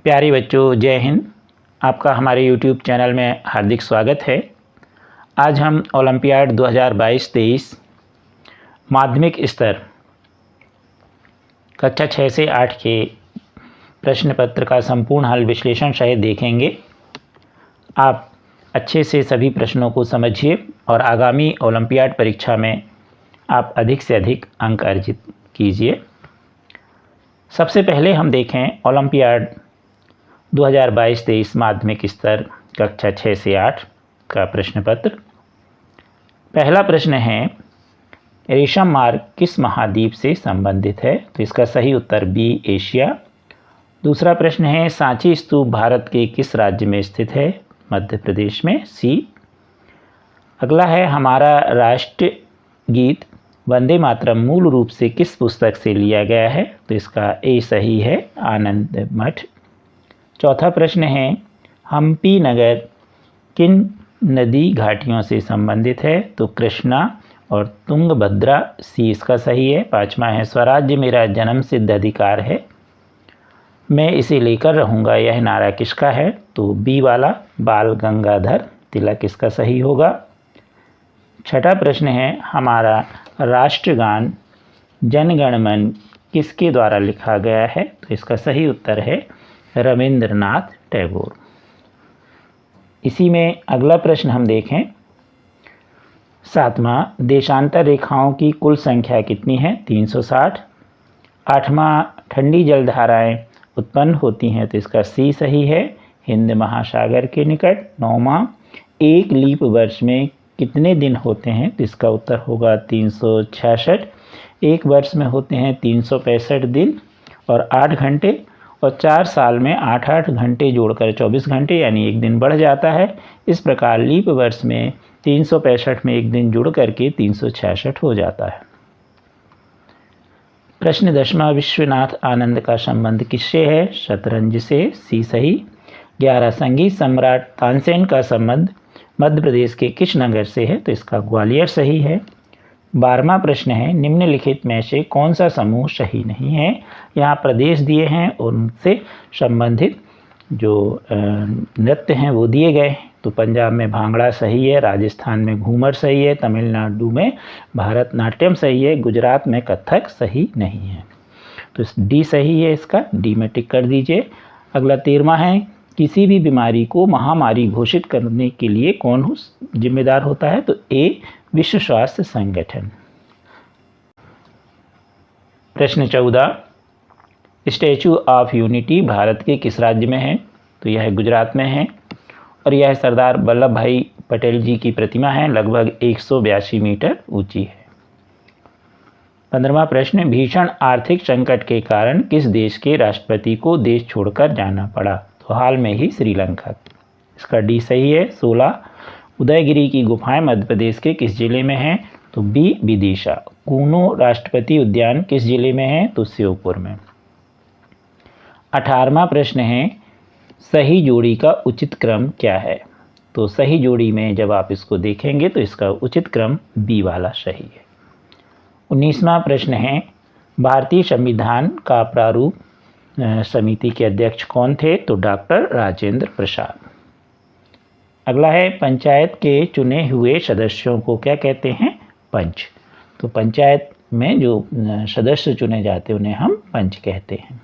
प्यारे बच्चों, जय हिंद। आपका हमारे YouTube चैनल में हार्दिक स्वागत है। आज हम ओलंपियाड 2022-23 माध्यमिक स्तर कक्षा 6 से 8 के प्रश्न पत्र का संपूर्ण हल विश्लेषण सहित देखेंगे। आप अच्छे से सभी प्रश्नों को समझिए और आगामी ओलंपियाड परीक्षा में आप अधिक से अधिक अंक अर्जित कीजिए। सबसे पहले हम देखें ओलंपियाड 2022-23 माध्यमिक स्तर कक्षा 6 से 8 का प्रश्न पत्र। पहला प्रश्न है, रेशम मार्ग किस महाद्वीप से संबंधित है? तो इसका सही उत्तर बी, एशिया। दूसरा प्रश्न है, सांची स्तूप भारत के किस राज्य में स्थित है? मध्य प्रदेश में, सी। अगला है, हमारा राष्ट्र गीत वंदे मातरम मूल रूप से किस पुस्तक से लिया गया है? तो इसका ए सही है, आनंद मठ। चौथा प्रश्न है, हम्पी नगर किन नदी घाटियों से संबंधित है? तो कृष्णा और तुंगभद्रा, सी इसका सही है। पांचवा है, स्वराज्य मेरा जन्म सिद्ध अधिकार है, मैं इसे लेकर रहूँगा, यह नारा किसका है? तो बी वाला, बाल गंगाधर तिलक इसका सही होगा। छठा प्रश्न है, हमारा राष्ट्रगान जन गण मन किसके द्वारा लिखा गया है? तो इसका सही उत्तर है रविंद्रनाथ टैगोर। इसी में अगला प्रश्न हम देखें, सातवां, देशांतर रेखाओं की कुल संख्या कितनी है? 360। आठवां, ठंडी जलधाराएं उत्पन्न होती हैं, तो इसका सी सही है, हिंद महासागर के निकट। नौवां, एक लीप वर्ष में कितने दिन होते हैं? तो इसका उत्तर होगा 366। एक वर्ष में होते हैं 365 दिन और 8 घंटे, और 4 साल में 8-8 घंटे जोड़कर 24 घंटे, यानी एक दिन बढ़ जाता है। इस प्रकार लीप वर्ष में 365 में एक दिन जुड़ करके 366 हो जाता है। प्रश्न 10वां, विश्वनाथ आनंद का संबंध किससे है? शतरंज से, सी सही। 11, संगीत सम्राट तानसेन का संबंध मध्य प्रदेश के किस नगर से है? तो इसका ग्वालियर सही है। 12वां प्रश्न है, निम्नलिखित में से कौन सा समूह सही नहीं है? यहाँ प्रदेश दिए हैं और उनसे संबंधित जो नृत्य हैं वो दिए गए हैं। तो पंजाब में भांगड़ा सही है, राजस्थान में घूमर सही है, तमिलनाडु में भारतनाट्यम सही है, गुजरात में कथक सही नहीं है। तो डी सही है, इसका डी में टिक कर दीजिए। अगला 13वां है, किसी भी बीमारी को महामारी घोषित करने के लिए कौन जिम्मेदार होता है? तो ए, विश्व स्वास्थ्य संगठन। प्रश्न 14, स्टैचू ऑफ यूनिटी भारत के किस राज्य में है? तो यह गुजरात में है और यह सरदार वल्लभ भाई पटेल जी की प्रतिमा है, लगभग 182 मीटर ऊंची है। 15वां प्रश्न, भीषण आर्थिक संकट के कारण किस देश के राष्ट्रपति को देश छोड़कर जाना पड़ा? तो हाल में ही श्रीलंका। इसका डी सही है। 16, उदयगिरी की गुफाएं मध्य प्रदेश के किस जिले में हैं? तो बी, विदिशा। कूनो राष्ट्रपति उद्यान किस जिले में है? तो श्योपुर में। 18वां प्रश्न है, सही जोड़ी का उचित क्रम क्या है? तो सही जोड़ी में जब आप इसको देखेंगे तो इसका उचित क्रम बी वाला सही है। 19वां प्रश्न है, भारतीय संविधान का प्रारूप समिति के अध्यक्ष कौन थे? तो डॉक्टर राजेंद्र प्रसाद। अगला है, पंचायत के चुने हुए सदस्यों को क्या कहते हैं? पंच। तो पंचायत में जो सदस्य चुने जाते हैं उन्हें हम पंच कहते हैं।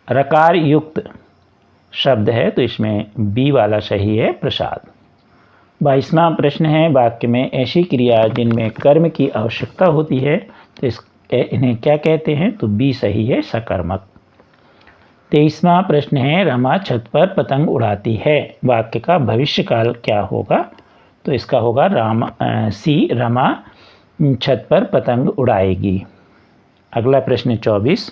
रकार युक्त शब्द है, तो इसमें बी वाला सही है, प्रसाद। 22वां प्रश्न है, वाक्य में ऐसी क्रिया जिनमें कर्म की आवश्यकता होती है, तो इन्हें क्या कहते हैं? तो बी सही है, सकर्मक। 23वां प्रश्न है, रमा छत पर पतंग उड़ाती है, वाक्य का भविष्य काल क्या होगा? तो इसका होगा सी, रमा छत पर पतंग उड़ाएगी। अगला प्रश्न 24,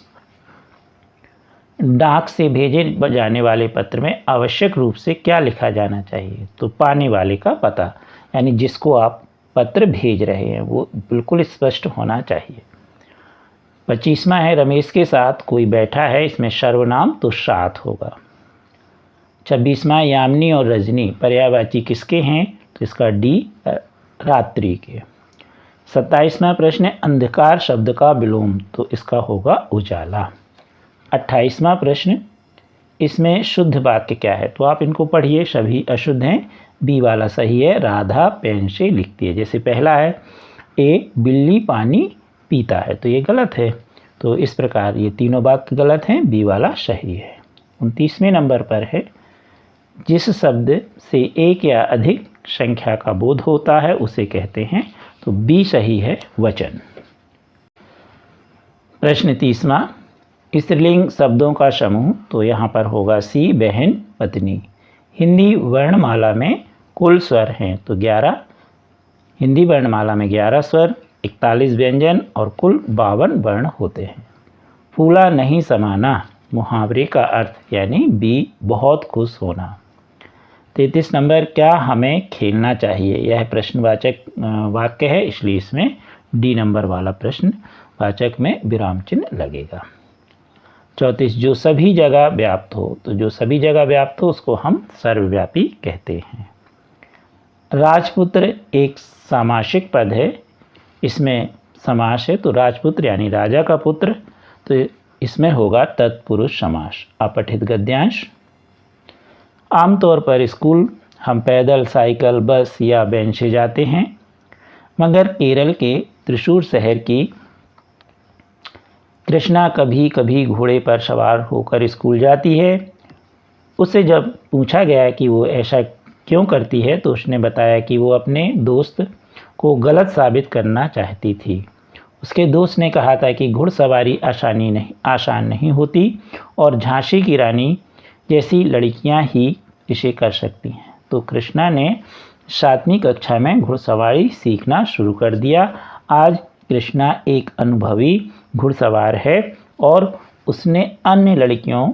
डाक से भेजे जाने वाले पत्र में आवश्यक रूप से क्या लिखा जाना चाहिए? तो पाने वाले का पता, यानी जिसको आप पत्र भेज रहे हैं वो बिल्कुल स्पष्ट होना चाहिए। 25वां है, रमेश के साथ कोई बैठा है, इसमें सर्वनाम तो साथ होगा। 26वां, यामिनी और रजनी पर्यायवाची किसके हैं? तो इसका डी, रात्रि के। 27वां प्रश्न है, अंधकार शब्द का विलोम, तो इसका होगा उजाला। 28वां प्रश्न, इसमें शुद्ध वाक्य क्या है? तो आप इनको पढ़िए, सभी अशुद्ध हैं। बी वाला सही है, राधा पेन से लिखती है। जैसे पहला है, एक बिल्ली पानी पीता है, तो ये गलत है। तो इस प्रकार ये तीनों वाक्य गलत हैं, बी वाला सही है। 29वें नंबर पर है, जिस शब्द से एक या अधिक संख्या का बोध होता है उसे कहते हैं, तो बी सही है, वचन। प्रश्न 30वां, स्त्रीलिंग शब्दों का समूह, तो यहाँ पर होगा सी, बहन पत्नी। हिंदी वर्णमाला में कुल स्वर हैं, तो 11। हिंदी वर्णमाला में 11 स्वर, 41 व्यंजन और कुल 52 वर्ण होते हैं। फूला नहीं समाना, मुहावरे का अर्थ यानी बी, बहुत खुश होना। 33 नंबर, क्या हमें खेलना चाहिए? यह प्रश्नवाचक वाक्य है, इसलिए इसमें डी नंबर वाला प्रश्नवाचक में विराम चिन्ह लगेगा। 34, जो सभी जगह व्याप्त हो, तो जो सभी जगह व्याप्त हो उसको हम सर्वव्यापी कहते हैं। राजपुत्र एक सामासिक पद है, इसमें समास है, तो राजपुत्र यानी राजा का पुत्र, तो इसमें होगा तत्पुरुष समास। अपठित गद्यांश, आमतौर पर स्कूल हम पैदल, साइकिल, बस या वैन से जाते हैं, मगर केरल के त्रिशूर शहर की कृष्णा कभी कभी घोड़े पर सवार होकर स्कूल जाती है। उससे जब पूछा गया कि वो ऐसा क्यों करती है, तो उसने बताया कि वो अपने दोस्त को गलत साबित करना चाहती थी। उसके दोस्त ने कहा था कि घुड़सवारी आसान नहीं होती और झांसी की रानी जैसी लड़कियां ही इसे कर सकती हैं। तो कृष्णा ने 7वीं कक्षा में घुड़सवारी सीखना शुरू कर दिया। आज कृष्णा एक अनुभवी घुड़सवार है और उसने अन्य लड़कियों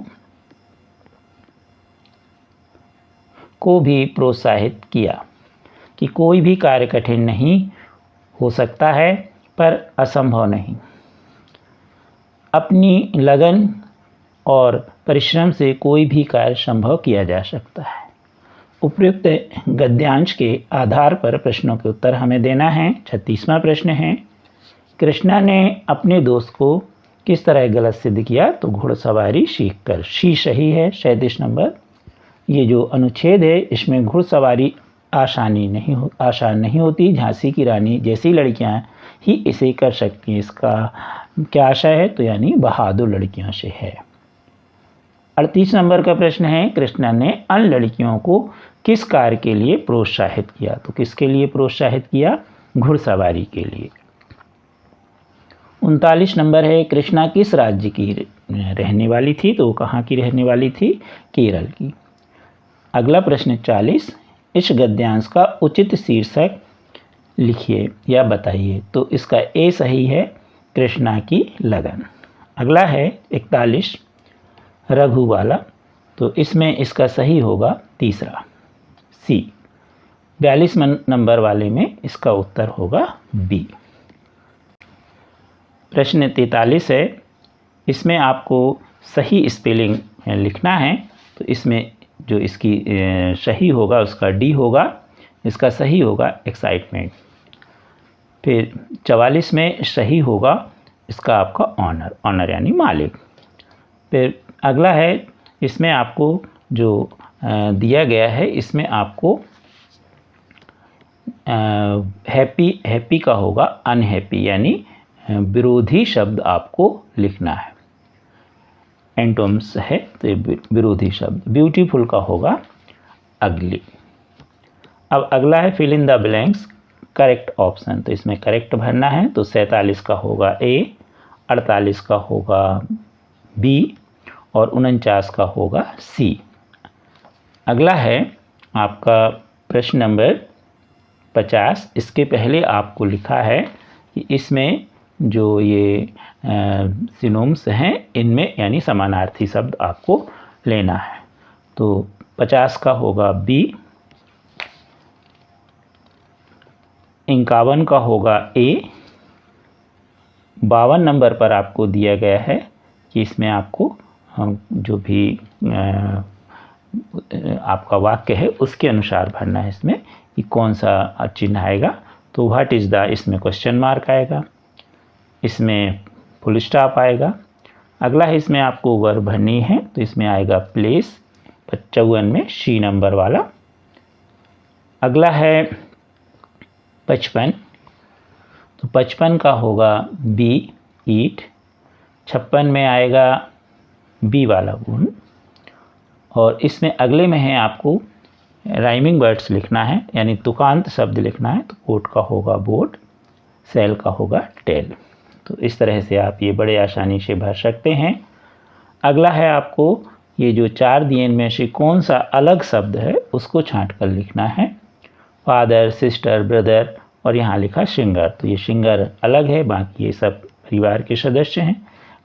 को भी प्रोत्साहित किया कि कोई भी कार्य कठिन नहीं हो सकता है, पर असंभव नहीं। अपनी लगन और परिश्रम से कोई भी कार्य संभव किया जा सकता है। उपयुक्त गद्यांश के आधार पर प्रश्नों के उत्तर हमें देना है। 36वां प्रश्न है, कृष्णा ने अपने दोस्त को किस तरह गलत सिद्ध किया? तो घुड़सवारी सीखकर। सी सही है। 37 नंबर, ये जो अनुच्छेद है इसमें घुड़सवारी आसान नहीं होती, झांसी की रानी जैसी लड़कियां ही इसे कर सकती हैं। इसका क्या आशय है? तो यानी बहादुर लड़कियों से है। 38 नंबर का प्रश्न है, कृष्णा ने अन्य लड़कियों को किस कार्य के लिए प्रोत्साहित किया? तो किसके लिए प्रोत्साहित किया? घुड़सवारी के लिए। 39 नंबर है, कृष्णा किस राज्य की रहने वाली थी? तो कहाँ की रहने वाली थी? केरल की। अगला प्रश्न 40, इस गद्यांश का उचित शीर्षक लिखिए या बताइए। तो इसका ए सही है, कृष्णा की लगन। अगला है 41, रघु वाला, तो इसमें इसका सही होगा तीसरा, सी। 42 नंबर वाले में इसका उत्तर होगा बी। प्रश्न 43 है, इसमें आपको सही स्पेलिंग लिखना है, तो इसमें जो इसकी सही होगा उसका डी होगा, इसका सही होगा एक्साइटमेंट। फिर 44 में सही होगा इसका आपका ऑनर यानी मालिक। फिर अगला है, इसमें आपको जो दिया गया है इसमें आपको हैप्पी का होगा अनहैप्पी, यानी विरोधी शब्द आपको लिखना है। एंटोम्स है तो विरोधी शब्द। ब्यूटीफुल का होगा अगली। अब अगला है fill in the blanks, correct option, तो इसमें करेक्ट भरना है। तो 47 का होगा ए, 48 का होगा बी और 49 का होगा सी। अगला है आपका प्रश्न नंबर 50। इसके पहले आपको लिखा है कि इसमें जो ये सिनोम्स हैं इनमें यानी समानार्थी शब्द आपको लेना है। तो 50 का होगा बी, 51 का होगा ए, 52 नंबर पर आपको दिया गया है कि इसमें आपको जो भी आपका वाक्य है उसके अनुसार भरना है इसमें कि कौन सा चिन्ह आएगा। तो व्हाट इज़ द, इसमें क्वेश्चन मार्क आएगा, इसमें फुल स्टॉप आएगा अगला है, इसमें आपको वर्ब भरनी है, तो इसमें आएगा प्लेस 54 में सी नंबर वाला। अगला है 55, तो 55 का होगा बी ईट। 56 में आएगा बी वाला गुण, और इसमें अगले में है आपको राइमिंग वर्ड्स लिखना है, यानी तुकांत शब्द लिखना है। तो कोट का होगा बोट, सेल का होगा टेल। तो इस तरह से आप ये बड़े आसानी से भर सकते हैं। अगला है आपको ये जो 4 दिए इनमें से कौन सा अलग शब्द है उसको छांट कर लिखना है। फादर, सिस्टर, ब्रदर, और यहाँ लिखा सिंगर, तो ये सिंगर अलग है, बाकी ये सब परिवार के सदस्य हैं।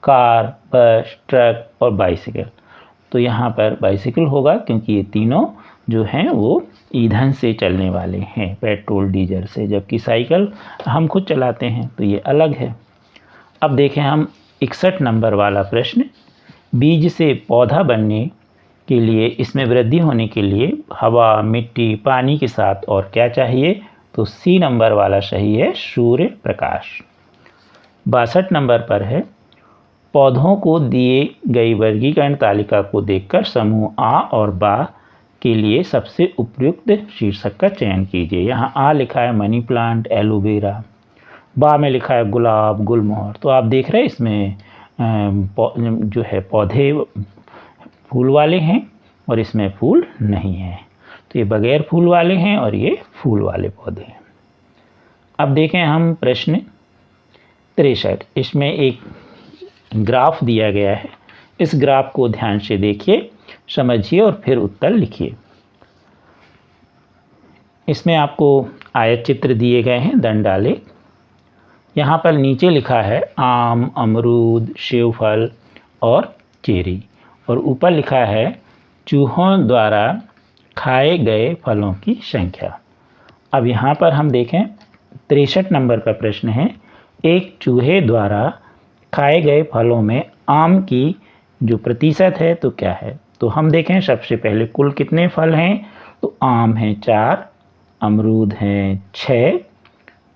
कार, बस, ट्रक और बाइसिकल, तो यहाँ पर बाइसिकल होगा क्योंकि ये तीनों जो हैं वो ईंधन से चलने वाले हैं, पेट्रोल डीजल से, जबकि साइकिल हम खुद चलाते हैं, तो ये अलग है। अब देखें हम 61 नंबर वाला प्रश्न। बीज से पौधा बनने के लिए, इसमें वृद्धि होने के लिए हवा, मिट्टी, पानी के साथ और क्या चाहिए? तो सी नंबर वाला सही है, सूर्य प्रकाश। 62 नंबर पर है, पौधों को दिए गई वर्गीकरण तालिका को देखकर समूह आ और बा के लिए सबसे उपयुक्त शीर्षक का चयन कीजिए। यहाँ आ लिखा है मनी प्लांट, एलोवेरा, बा में लिखा है गुलाब, गुलमोहर। तो आप देख रहे हैं इसमें जो है पौधे फूल वाले हैं और इसमें फूल नहीं है, तो ये बगैर फूल वाले हैं और ये फूल वाले पौधे हैं। अब देखें हम प्रश्न 63। इसमें एक ग्राफ दिया गया है, इस ग्राफ को ध्यान से देखिए, समझिए और फिर उत्तर लिखिए। इसमें आपको आयत चित्र दिए गए हैं, दंडालेख। यहाँ पर नीचे लिखा है आम, अमरूद, सेवफल और चेरी, और ऊपर लिखा है चूहों द्वारा खाए गए फलों की संख्या। अब यहाँ पर हम देखें 63 नंबर का प्रश्न है, एक चूहे द्वारा खाए गए फलों में आम की जो प्रतिशत है तो क्या है? तो हम देखें सबसे पहले कुल कितने फल हैं, तो आम हैं 4, अमरूद हैं 6,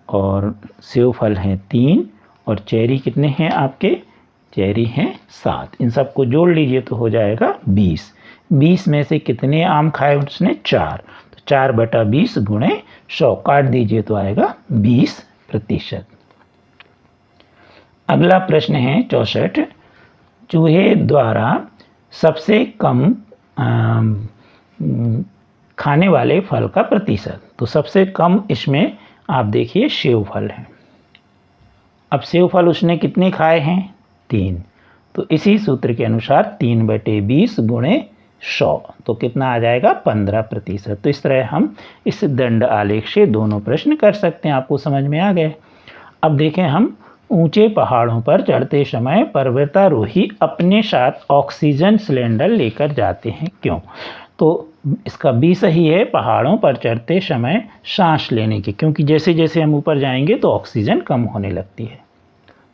और सेवफल हैं 3, और चेरी कितने हैं आपके? चेरी हैं 7। इन सबको जोड़ लीजिए तो हो जाएगा 20। 20 में से कितने आम खाए उसने? 4, तो 4/20 गुणे 100 काट दीजिए तो आएगा 20%। अगला प्रश्न है 64, चूहे द्वारा सबसे कम खाने वाले फल का प्रतिशत। तो सबसे कम इसमें आप देखिए सेवफल है। अब सेवफल उसने कितने खाए हैं? 3, तो इसी सूत्र के अनुसार 3/20 गुणे 100, तो कितना आ जाएगा? 15%। तो इस तरह हम इस दंड आलेख से दोनों प्रश्न कर सकते हैं। आपको समझ में आ गए। अब देखें हम ऊंचे पहाड़ों पर चढ़ते समय पर्वतारोही अपने साथ ऑक्सीजन सिलेंडर लेकर जाते हैं, क्यों? तो इसका बी सही है, पहाड़ों पर चढ़ते समय सांस लेने के, क्योंकि जैसे जैसे हम ऊपर जाएंगे तो ऑक्सीजन कम होने लगती है।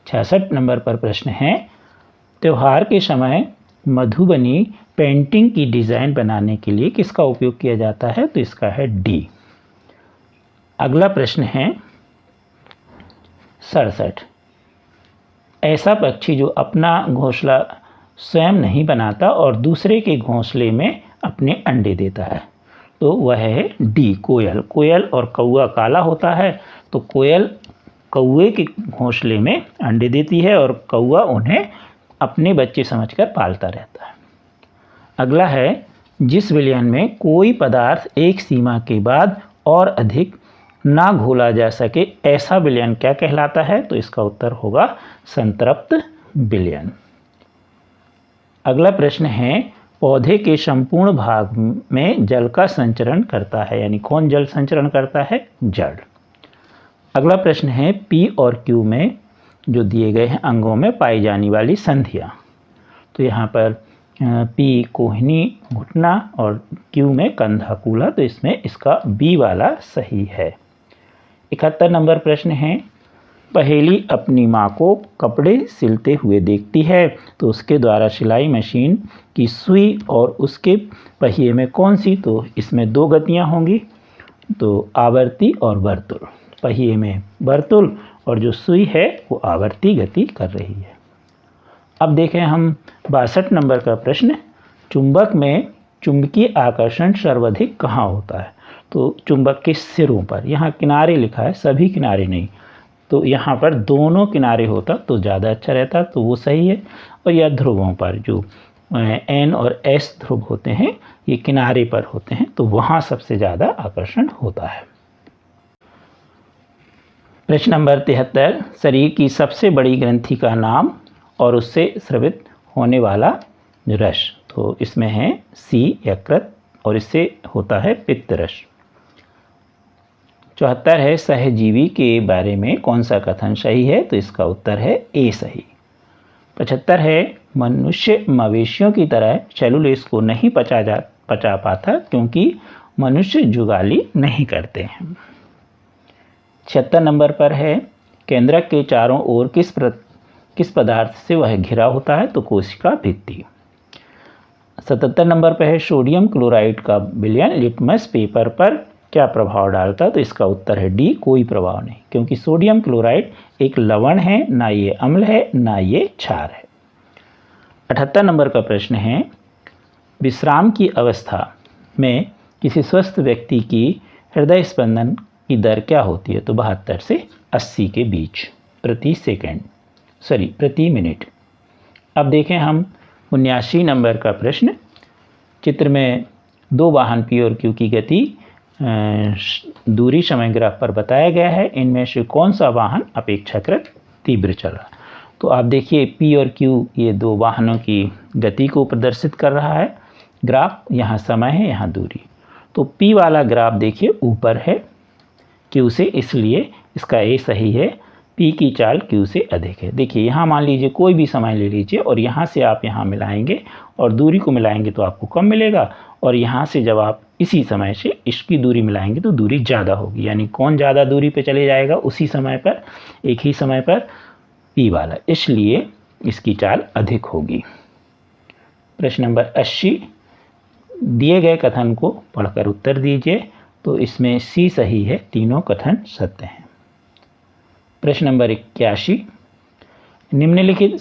66 नंबर पर प्रश्न है, त्यौहार के समय मधुबनी पेंटिंग की डिज़ाइन बनाने के लिए किसका उपयोग किया जाता है? तो इसका है डी। अगला प्रश्न है 67, ऐसा पक्षी जो अपना घोंसला स्वयं नहीं बनाता और दूसरे के घोंसले में अपने अंडे देता है, तो वह है डी, कोयल। कोयल और कौआ काला होता है, तो कोयल कौए के घोंसले में अंडे देती है और कौआ उन्हें अपने बच्चे समझकर पालता रहता है। अगला है, जिस विलयन में कोई पदार्थ एक सीमा के बाद और अधिक ना घोला जा सके, ऐसा विलयन क्या कहलाता है? तो इसका उत्तर होगा संतृप्त विलयन। अगला प्रश्न है, पौधे के संपूर्ण भाग में जल का संचरण करता है, यानी कौन जल संचरण करता है? जड़। अगला प्रश्न है, पी और क्यू में जो दिए गए हैं अंगों में पाई जाने वाली संधियाँ। तो यहाँ पर पी कोहनी घुटना और क्यू में कंधा कूल्हा, तो इसमें इसका बी वाला सही है। 71 नंबर प्रश्न है, पहेली अपनी माँ को कपड़े सिलते हुए देखती है, तो उसके द्वारा सिलाई मशीन की सुई और उसके पहिए में कौन सी? तो इसमें 2 गतियाँ होंगी, तो आवर्ती और वर्तुल। पहिए में वर्तुल और जो सुई है वो आवर्ती गति कर रही है। अब देखें हम 62 नंबर का प्रश्न, चुंबक में चुंबकीय आकर्षण सर्वाधिक कहाँ होता है? तो चुंबक के सिरों पर, यहाँ किनारे लिखा है, सभी किनारे नहीं, तो यहाँ पर दोनों किनारे होता तो ज़्यादा अच्छा रहता, तो वो सही है। और या ध्रुवों पर, जो N और S ध्रुव होते हैं ये किनारे पर होते हैं, तो वहाँ सबसे ज़्यादा आकर्षण होता है। प्रश्न नंबर 73, शरीर की सबसे बड़ी ग्रंथि का नाम और उससे स्रावित होने वाला रस, तो इसमें है C यकृत और इससे होता है पित्त रस। 74 है, सहजीवी के बारे में कौन सा कथन सही है? तो इसका उत्तर है ए सही। 75 है, मनुष्य मवेशियों की तरह सेलुलोज को नहीं पचा पाता क्योंकि मनुष्य जुगाली नहीं करते हैं। 76 नंबर पर है, केंद्रक के चारों ओर किस पदार्थ से वह घिरा होता है? तो कोशिका भित्ति। 77 नंबर पर है, सोडियम क्लोराइड का विलयन लिटमस पेपर पर क्या प्रभाव डालता है? तो इसका उत्तर है डी, कोई प्रभाव नहीं, क्योंकि सोडियम क्लोराइड एक लवण है, ना ये अम्ल है ना ये क्षार है। 78 नंबर का प्रश्न है, विश्राम की अवस्था में किसी स्वस्थ व्यक्ति की हृदय स्पंदन की दर क्या होती है? तो 72 से 80 के बीच प्रति मिनट। अब देखें हम 79 नंबर का प्रश्न, चित्र में दो वाहन P और Q की गति दूरी समय ग्राफ पर बताया गया है, इनमें से कौन सा वाहन अपेक्षाकृत तीव्र चला? तो आप देखिए P और Q ये दो वाहनों की गति को प्रदर्शित कर रहा है ग्राफ, यहाँ समय है यहाँ दूरी। तो P वाला ग्राफ देखिए ऊपर है Q से, इसलिए इसका A सही है। P की चाल Q से अधिक है। देखिए यहाँ मान लीजिए कोई भी समय ले लीजिए और यहाँ से आप यहाँ मिलाएंगे और दूरी को मिलाएंगे तो आपको कम मिलेगा, और यहाँ से जब आप इसी समय से इसकी दूरी मिलाएंगे तो दूरी ज़्यादा होगी, यानी कौन ज़्यादा दूरी पे चले जाएगा उसी समय पर, एक ही समय पर? P वाला, इसलिए इसकी चाल अधिक होगी। प्रश्न नंबर 80, दिए गए कथन को पढ़कर उत्तर दीजिए। तो इसमें C सही है, तीनों कथन सत्य हैं। प्रश्न नंबर 81, निम्नलिखित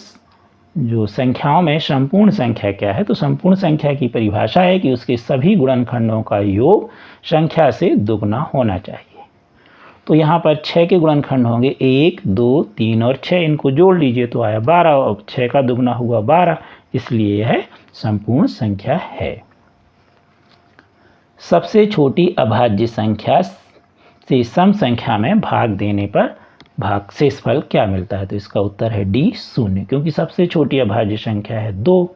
जो संख्याओं में संपूर्ण संख्या क्या है? तो संपूर्ण संख्या की परिभाषा है कि उसके सभी गुणनखंडों का योग संख्या से दुगना होना चाहिए। तो यहाँ पर 6 के गुणनखंड होंगे 1, 2, 3 और 6, इनको जोड़ लीजिए तो आया 12 और 6 का दुगना हुआ 12, इसलिए यह संपूर्ण संख्या है। सबसे छोटी अभाज्य संख्या से सम संख्या में भाग देने पर भागशेषफल क्या मिलता है? तो इसका उत्तर है डी, 0, क्योंकि सबसे छोटी अभाज्य संख्या है 2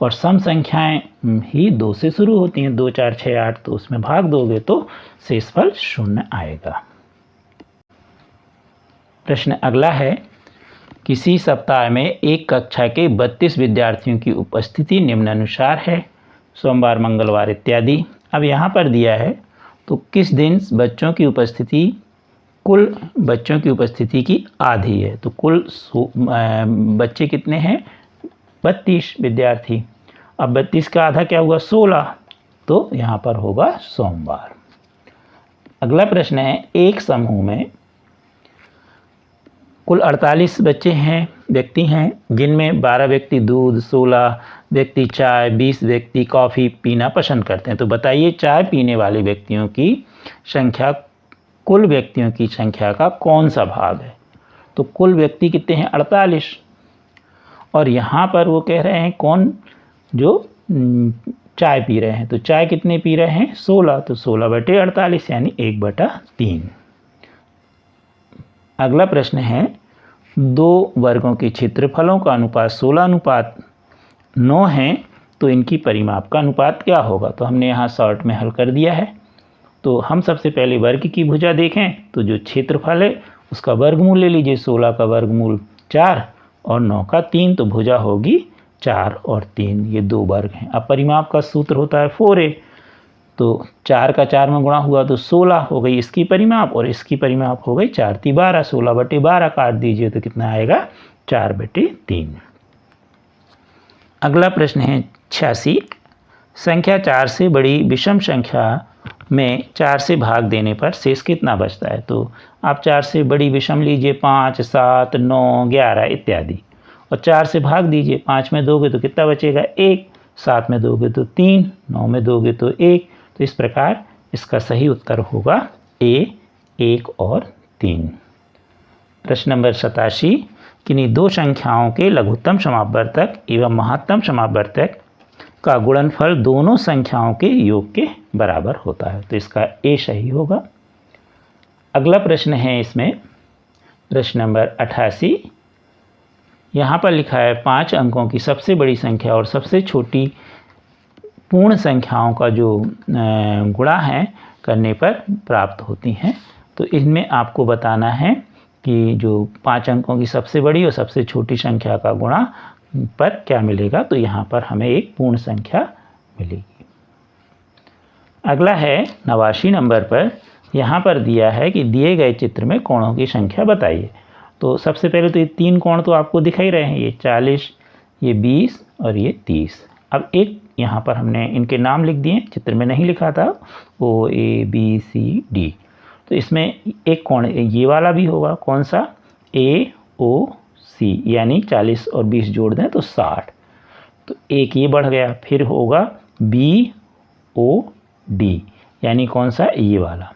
और सम संख्याएं ही 2 से शुरू होती हैं, 2, 4, 6, 8, तो उसमें भाग दोगे तो शेषफल 0 आएगा। प्रश्न अगला है, किसी सप्ताह में एक कक्षा के 32 विद्यार्थियों की उपस्थिति निम्नानुसार है, सोमवार, मंगलवार इत्यादि। अब यहाँ पर दिया है तो किस दिन बच्चों की उपस्थिति कुल बच्चों की उपस्थिति की आधी है? तो कुल बच्चे कितने हैं? 32 विद्यार्थी। अब 32 का आधा क्या हुआ? 16, तो यहाँ पर होगा सोमवार। अगला प्रश्न है, एक समूह में कुल 48 बच्चे हैं, व्यक्ति हैं, जिनमें 12 व्यक्ति दूध, 16 व्यक्ति चाय, 20 व्यक्ति कॉफ़ी पीना पसंद करते हैं। तो बताइए चाय पीने वाले व्यक्तियों की संख्या कुल व्यक्तियों की संख्या का कौन सा भाग है? तो कुल व्यक्ति कितने हैं? 48, और यहाँ पर वो कह रहे हैं कौन जो चाय पी रहे हैं, तो चाय कितने पी रहे हैं? 16, तो 16/48 यानी 1/3। अगला प्रश्न है, दो वर्गों के क्षेत्रफलों का अनुपात 16:9 है, तो इनकी परिमाप का अनुपात क्या होगा? तो हमने यहाँ शॉर्ट में हल कर दिया है। तो हम सबसे पहले वर्ग की भुजा देखें तो जो क्षेत्रफल है उसका वर्गमूल ले लीजिए, 16 का वर्गमूल 4 और 9 का 3, तो भुजा होगी 4 और 3, ये दो वर्ग हैं। अब परिमाप का सूत्र होता है 4a, तो 4 का 4 में गुणा हुआ तो 16 हो गई इसकी परिमाप, और इसकी परिमाप हो गई 4 × 12, 16/12 काट दीजिए तो कितना आएगा? 4/3। अगला प्रश्न है 86, संख्या 4 से बड़ी विषम संख्या में 4 से भाग देने पर शेष कितना बचता है? तो आप 4 से बड़ी विषम लीजिए, 5, 7, 9, 11 इत्यादि, और 4 से भाग दीजिए। 5 में दोगे तो कितना बचेगा? 1। 7 में दोगे तो 3, 9 में दोगे तो 1। तो इस प्रकार इसका सही उत्तर होगा ए, 1 और 3। प्रश्न नंबर 87, किन्हीं दो संख्याओं के लघुत्तम समापवर्तक एवं महत्तम समापवर्तक का गुणनफल दोनों संख्याओं के योग के बराबर होता है। तो इसका ए सही होगा। अगला प्रश्न है इसमें प्रश्न नंबर 88। यहाँ पर लिखा है 5 अंकों की सबसे बड़ी संख्या और सबसे छोटी पूर्ण संख्याओं का जो गुणा है करने पर प्राप्त होती हैं। तो इनमें आपको बताना है कि जो 5 अंकों की सबसे बड़ी और सबसे छोटी संख्या का गुणा पर क्या मिलेगा। तो यहाँ पर हमें एक पूर्ण संख्या मिलेगी। अगला है 89 नंबर पर। यहाँ पर दिया है कि दिए गए चित्र में कोणों की संख्या बताइए। तो सबसे पहले तो ये 3 कोण तो आपको दिख ही रहे हैं, ये 40, ये 20 और ये 30। अब एक यहाँ पर हमने इनके नाम लिख दिए, चित्र में नहीं लिखा था, O A B C D। तो इसमें एक कोण ये वाला भी होगा, कौन सा? A O C, यानी 40 और 20 जोड़ दें तो 60। तो एक ये बढ़ गया। फिर होगा B O D, यानी कौन सा? ये वाला,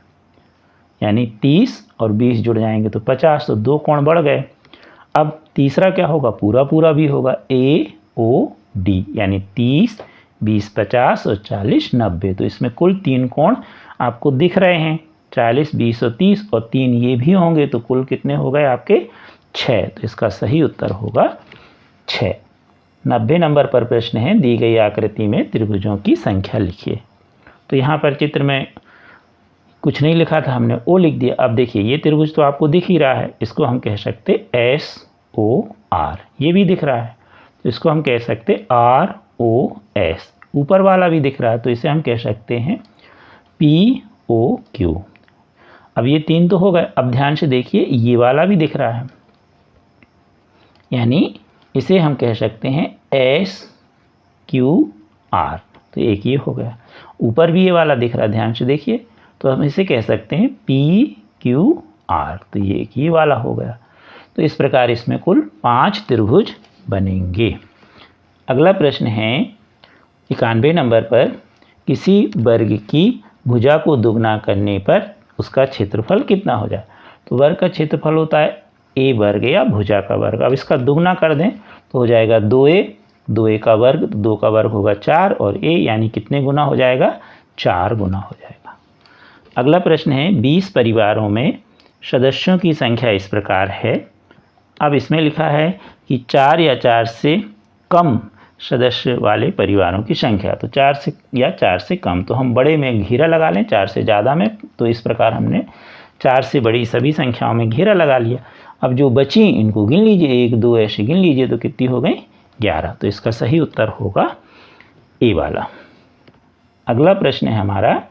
यानी 30 और 20 जुड़ जाएंगे तो 50। तो 2 कोण बढ़ गए। अब तीसरा क्या होगा? पूरा पूरा भी होगा, A O D, यानी 30, 20 50 और 40 90। तो इसमें कुल 3 कोण आपको दिख रहे हैं, 40, 20 और 30, और 3 ये भी होंगे। तो कुल कितने हो गए आपके? 6। तो इसका सही उत्तर होगा 6। 90 नंबर पर प्रश्न है, दी गई आकृति में त्रिभुजों की संख्या लिखिए। तो यहाँ पर चित्र में कुछ नहीं लिखा था, हमने ओ लिख दिया। अब देखिए ये त्रिभुज तो आपको दिख ही रहा है, इसको हम कह सकते SOR। ये भी दिख रहा है तो इसको हम कह सकते ROS। ऊपर वाला भी दिख रहा है तो इसे हम कह सकते हैं POQ। अब ये 3 तो हो गए। अब ध्यान से देखिए ये वाला भी दिख रहा है, यानी इसे हम कह सकते हैं SQR। तो एक ये हो गया। ऊपर भी ये वाला दिख रहा है, ध्यान से देखिए, तो हम इसे कह सकते हैं PQR। तो ये एक ये वाला हो गया। तो इस प्रकार इसमें कुल 5 त्रिभुज बनेंगे। अगला प्रश्न है 91 नंबर पर, किसी वर्ग की भुजा को दुगना करने पर उसका क्षेत्रफल कितना हो जाए। तो वर्ग का क्षेत्रफल होता है A वर्ग या भुजा का वर्ग। अब इसका दुगना कर दें तो हो जाएगा 2A, 2A का वर्ग, तो 2 का वर्ग होगा 4, और A यानी कितने गुना हो जाएगा? 4 गुना हो जाएगा। अगला प्रश्न है 20 परिवारों में सदस्यों की संख्या इस प्रकार है। अब इसमें लिखा है कि 4 या 4 से कम सदस्य वाले परिवारों की संख्या। तो 4 से या 4 से कम, तो हम बड़े में घेरा लगा लें, 4 से ज़्यादा में। तो इस प्रकार हमने 4 से बड़ी सभी संख्याओं में घेरा लगा लिया। अब जो बची इनको गिन लीजिए, 1 2 ऐसे गिन लीजिए, तो कितनी हो गई? 11। तो इसका सही उत्तर होगा ए वाला। अगला प्रश्न है हमारा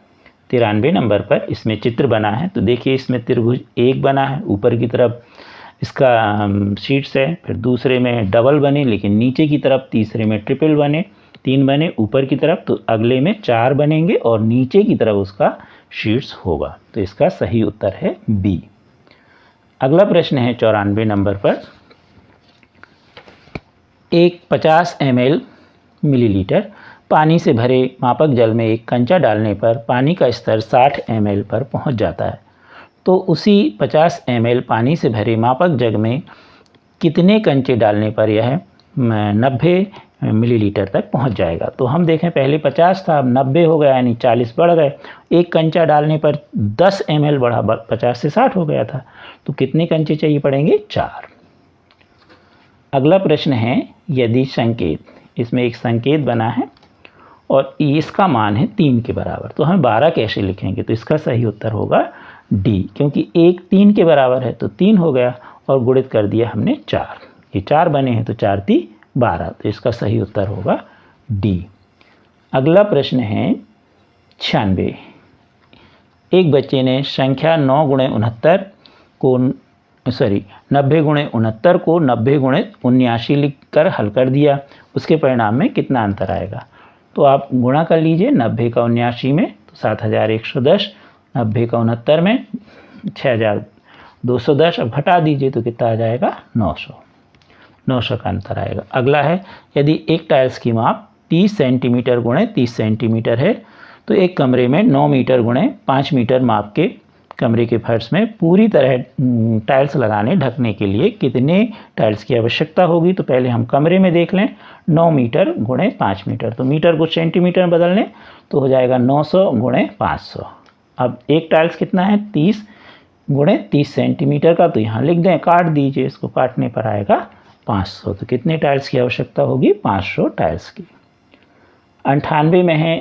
93 नंबर पर। इसमें चित्र बना है, तो देखिए इसमें त्रिभुज एक बना है, ऊपर की तरफ इसका शीट्स है, फिर दूसरे में डबल बने लेकिन नीचे की तरफ, तीसरे में ट्रिपल बने, 3 बने ऊपर की तरफ, तो अगले में 4 बनेंगे और नीचे की तरफ उसका शीट्स होगा। तो इसका सही उत्तर है बी। अगला प्रश्न है 94 नंबर पर। एक 50 ml मिलीलीटर पानी से भरे मापक जल में एक कंचा डालने पर पानी का स्तर 60 ml पर पहुंच जाता है। तो उसी 50 ml पानी से भरे मापक जग में कितने कंचे डालने पर यह 90 मिलीलीटर तक पहुंच जाएगा। तो हम देखें पहले 50 था, अब 90 हो गया, यानी 40 बढ़ गए। एक कंचा डालने पर 10 ml बढ़ा, 50 से 60 हो गया था। तो कितने कंचे चाहिए पड़ेंगे? 4। अगला प्रश्न है यदि संकेत, इसमें एक संकेत बना है और इसका मान है 3 के बराबर, तो हम 12 कैसे लिखेंगे। तो इसका सही उत्तर होगा डी, क्योंकि 1 3 के बराबर है तो 3 हो गया और गुणित कर दिया हमने 4, ये 4 बने हैं तो 4 3 12। तो इसका सही उत्तर होगा डी। अगला प्रश्न है 96। एक बच्चे ने संख्या 9 × 69 को 90 × 69 को 90 × 79 लिखकर हल कर दिया, उसके परिणाम में कितना अंतर आएगा। तो आप गुणा कर लीजिए 90 का 79 में, तो 7110, 90 का 69 में 6210। अब घटा दीजिए तो कितना आ जाएगा? 900। 900 का अंतर आएगा। अगला है, यदि एक टाइल्स की माप 30 सेंटीमीटर गुणे 30 सेंटीमीटर है तो एक कमरे में 9 मीटर गुणे 5 मीटर माप के कमरे के फर्श में पूरी तरह टाइल्स लगाने ढकने के लिए कितने टाइल्स की आवश्यकता होगी। तो पहले हम कमरे में देख लें, 9 मीटर गुणे 5 मीटर, तो मीटर को सेंटीमीटर में बदल लें तो हो जाएगा 900 गुणे 500। अब एक टाइल्स कितना है, 30 गुणे 30 सेंटीमीटर का, तो यहाँ लिख दें, काट दीजिए, इसको काटने पर आएगा 500। तो कितने टाइल्स की आवश्यकता होगी, 500 टाइल्स की। 98 में है,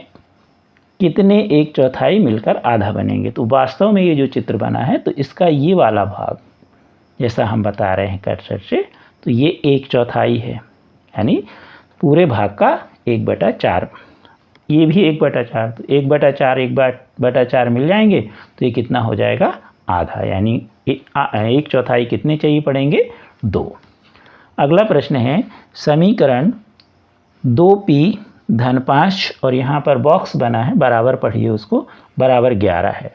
कितने 1/4 मिलकर आधा बनेंगे। तो वास्तव में ये जो चित्र बना है तो इसका ये वाला भाग जैसा हम बता रहे हैं कर्सर से, तो ये 1/4 है, यानी पूरे भाग का 1/4, ये भी 1/4, तो 1/4 1/4 मिल जाएंगे तो ये कितना हो जाएगा, आधा, यानी 1/4 कितने चाहिए पड़ेंगे, 2। अगला प्रश्न है, समीकरण 2p धन 5 और यहाँ पर बॉक्स बना है, बराबर पढ़िए उसको, बराबर 11 है।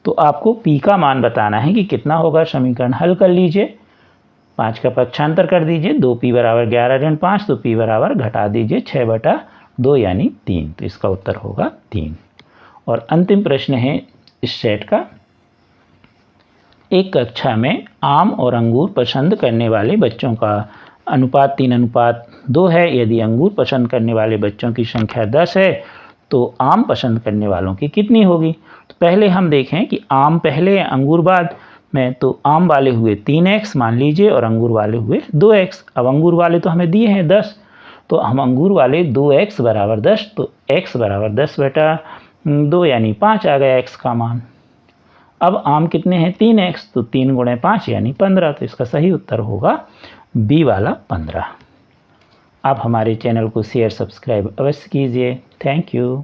तो आपको p का मान बताना है कि कितना होगा। समीकरण हल कर लीजिए, 5 का पक्षांतर कर दीजिए, 2p बराबर 11 ऋण 5, तो p बराबर घटा दीजिए 6/2 यानी 3, तो इसका उत्तर होगा 3। और अंतिम प्रश्न है इस सेट का, एक कक्षा में आम और अंगूर पसंद करने वाले बच्चों का अनुपात 3:2 है। यदि अंगूर पसंद करने वाले बच्चों की संख्या 10 है तो आम पसंद करने वालों की कितनी होगी। तो पहले हम देखें कि आम पहले अंगूर बाद में, तो आम वाले हुए 3x मान लीजिए और अंगूर वाले हुए 2x। अब अंगूर वाले तो हमें दिए हैं 10, तो हम अंगूर वाले 2x बराबर 10, तो x बराबर 10/2 यानी 5 आ गया x का मान। अब आम कितने हैं, 3x, तो 3 गुणे 5 यानी 15, तो इसका सही उत्तर होगा बी वाला 15। आप हमारे चैनल को शेयर सब्सक्राइब अवश्य कीजिए। Thank you.